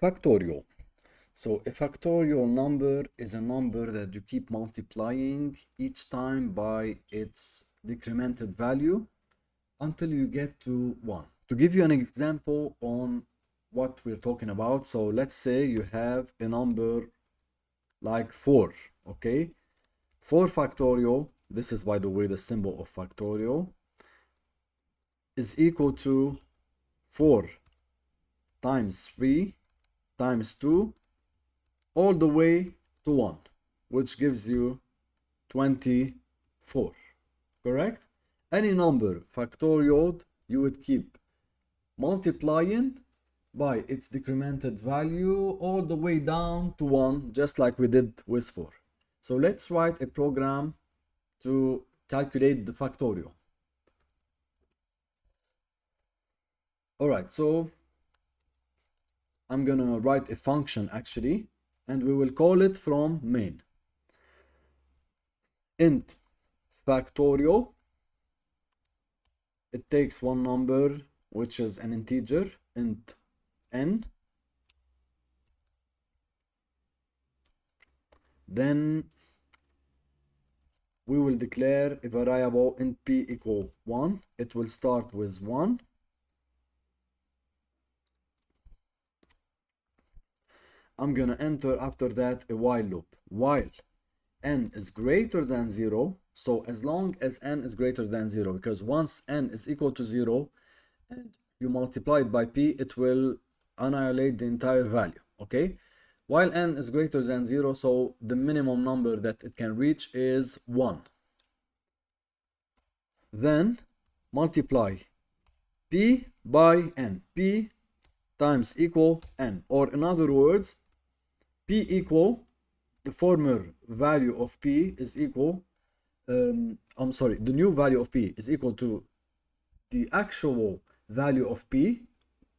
Factorial. So a factorial number is a number that you keep multiplying each time by its decremented value until you get to 1. To give you an example on what we're talking about, so let's say you have a number like 4, okay? 4 factorial, this is by the way the symbol of factorial, is equal to 4 times 3 times 2 all the way to 1, which gives you 24, correct? Any number factorial, you would keep multiplying by its decremented value all the way down to 1, just like we did with 4. So let's write a program to calculate the factorial. Alright, so I'm gonna write a function actually, and we will call it from main. Int factorial. It takes one number, which is an integer, int n. Then we will declare a variable int p equal 1. It will start with 1. I'm gonna enter after that a while loop. While n is greater than 0, so as long as n is greater than 0, because once n is equal to 0 and you multiply it by p, it will annihilate the entire value, okay? While n is greater than 0, so the minimum number that it can reach is 1. Then multiply p by n. P times equal n, or in other words, p equal, the former value of p is equal, the new value of p is equal to the actual value of p,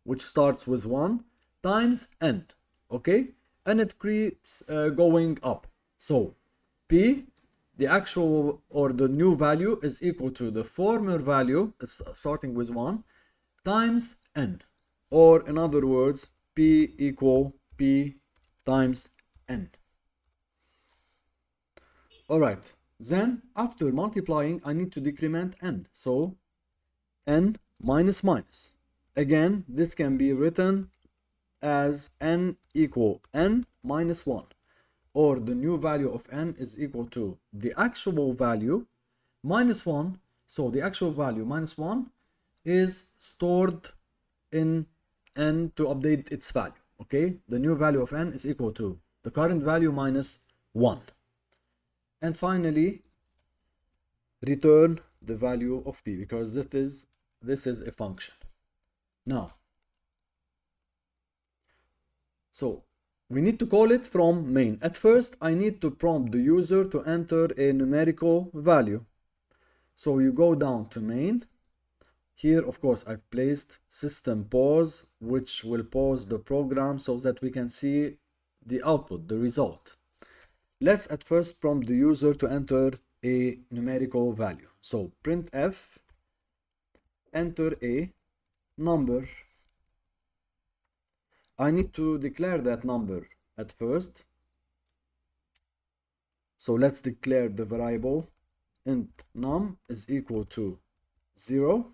which starts with 1, times n, okay? And it keeps going up. So p, the actual or the new value, is equal to the former value, starting with 1, times n. Or in other words, p equal p times n. Alright, then after multiplying, I need to decrement n. So n minus minus. Again, this can be written as n equal n minus 1. Or the new value of n is equal to the actual value minus 1. So the actual value minus 1 is stored in n to update its value, okay? The new value of n is equal to the current value minus 1. And finally, return the value of p, because this is a function. Now, so we need to call it from main. At first, I need to prompt the user to enter a numerical value. So you go down to main. Here, of course, I've placed system pause, which will pause the program so that we can see the output, the result. Let's at first prompt the user to enter a numerical value. So printf, enter a number. I need to declare that number at first. So let's declare the variable int num is equal to 0.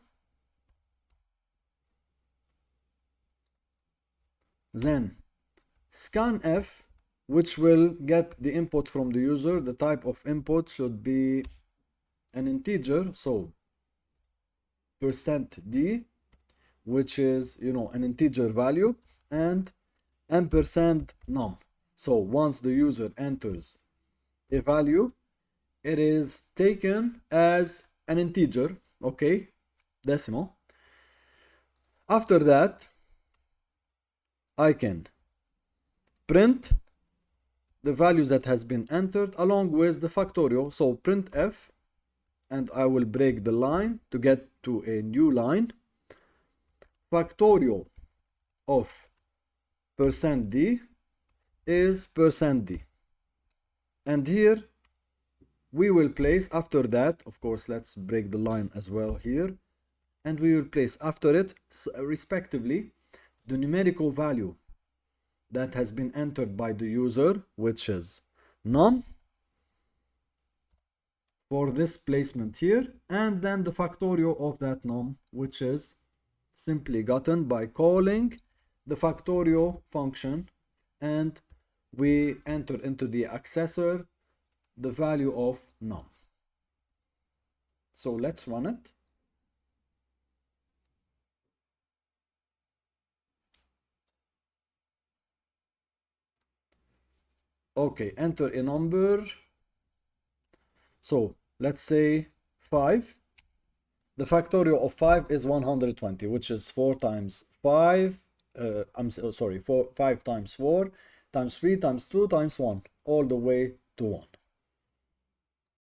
Then scanf, which will get the input from the user. The type of input should be an integer, so %d, which is, an integer value, and %num. So once the user enters a value, it is taken as an integer, okay, decimal. After that, I can print the value that has been entered along with the factorial. So printf, and I will break the line to get to a new line. Factorial of %d is %d. And here we will place after that, of course, let's break the line as well here. And we will place after it, respectively, the numerical value that has been entered by the user, which is num for this placement here, and then the factorial of that num, which is simply gotten by calling the factorial function, and we enter into the accessor the value of num. So let's run it. Okay, enter a number. So let's say 5. The factorial of 5 is 120, which is 4 times 5. I'm sorry, 5 times 4 times 3 times 2 times 1, all the way to 1.